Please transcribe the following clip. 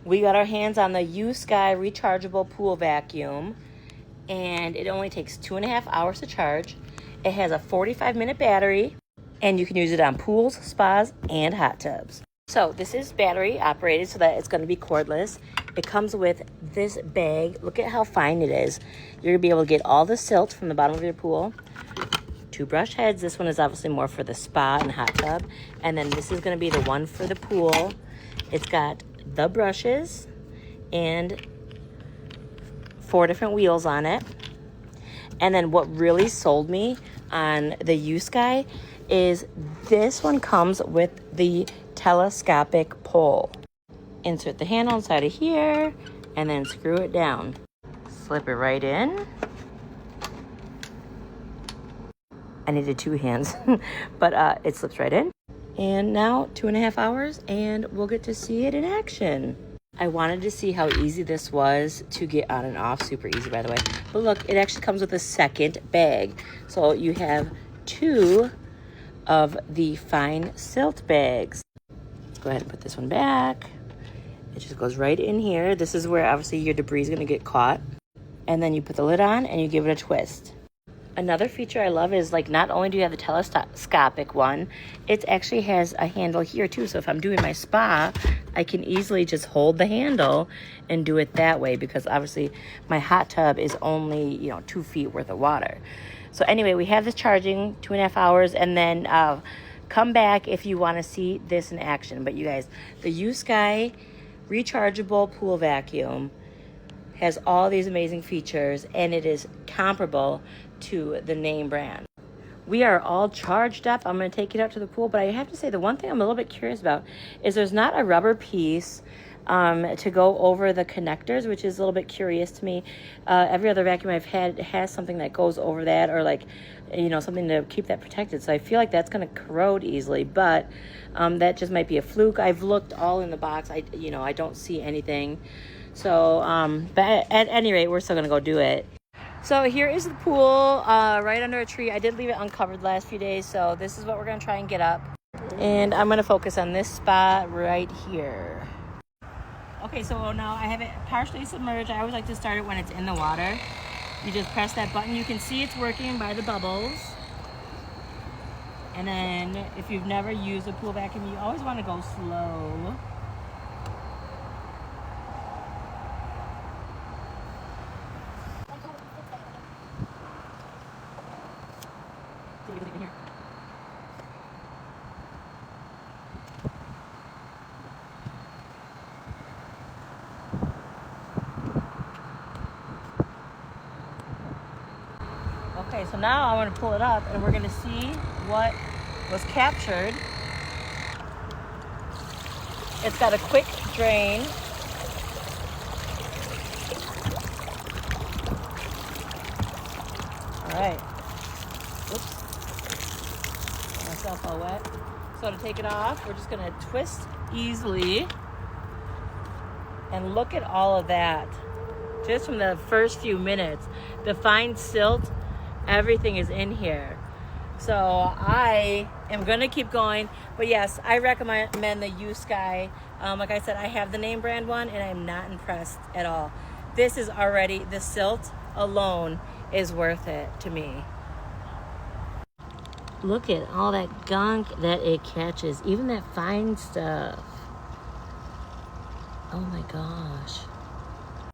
We got our hands on the Yousky rechargeable pool vacuum, and it only takes 2.5 hours to charge. It has a 45-minute battery, and you can use it on pools, spas, and hot tubs. So this is battery operated so that it's going to be cordless. It comes with this bag. Look at how fine it is. You're going to be able to get all the silt from the bottom of your pool. 2 brush heads. This one is obviously more for the spa and hot tub. And then this is going to be the one for the pool. It's got the brushes and 4 different wheels on it. And then what really sold me on the Yousky is this one comes with the telescopic pole. Insert the handle inside of here and then screw it down. Slip it right in. I needed 2 hands, but it slips right in. And now 2.5 hours and we'll get to see it in action. I wanted to see how easy this was to get on and off. Super easy, by the way. But look, it actually comes with a second bag. So you have 2 of the fine silt bags. Let's go ahead and put this one back. It just goes right in here. This is where obviously your debris is going to get caught. And then you put the lid on and you give it a twist. Another feature I love is, like, not only do you have the telescopic one, it actually has a handle here too. So if I'm doing my spa, I can easily just hold the handle and do it that way, because obviously my hot tub is only, 2 feet worth of water. So anyway, we have this charging 2.5 hours, and then come back if you want to see this in action. But you guys, the Yousky rechargeable pool vacuum has all these amazing features, and it is comparable to the name brand. We are all charged up. I'm going to take it out to the pool, but I have to say the one thing I'm a little bit curious about is there's not a rubber piece to go over the connectors, which is a little bit curious to me. Every other vacuum I've had has something that goes over that, or something to keep that protected. So I feel like that's going to corrode easily, but that just might be a fluke. I've looked all in the box. I don't see anything. So, but at any rate, we're still going to go do it. So here is the pool right under a tree. I did leave it uncovered the last few days, so this is what we're going to try and get up. And I'm going to focus on this spot right here. Okay, so now I have it partially submerged. I always like to start it when it's in the water. You just press that button. You can see it's working by the bubbles. And then if you've never used a pool vacuum, you always want to go slow. Okay, so now I want to pull it up and we're going to see what was captured. It's got a quick drain. All right. Oops. Got myself all wet. So to take it off, we're just going to twist easily. And look at all of that. Just from the first few minutes, the fine silt, everything is in here. So I am going to keep going. But yes, I recommend the Yousky. Like I said, I have the name brand one, and I'm not impressed at all. This is already, the silt alone is worth it to me. Look at all that gunk that it catches, even that fine stuff. Oh my gosh.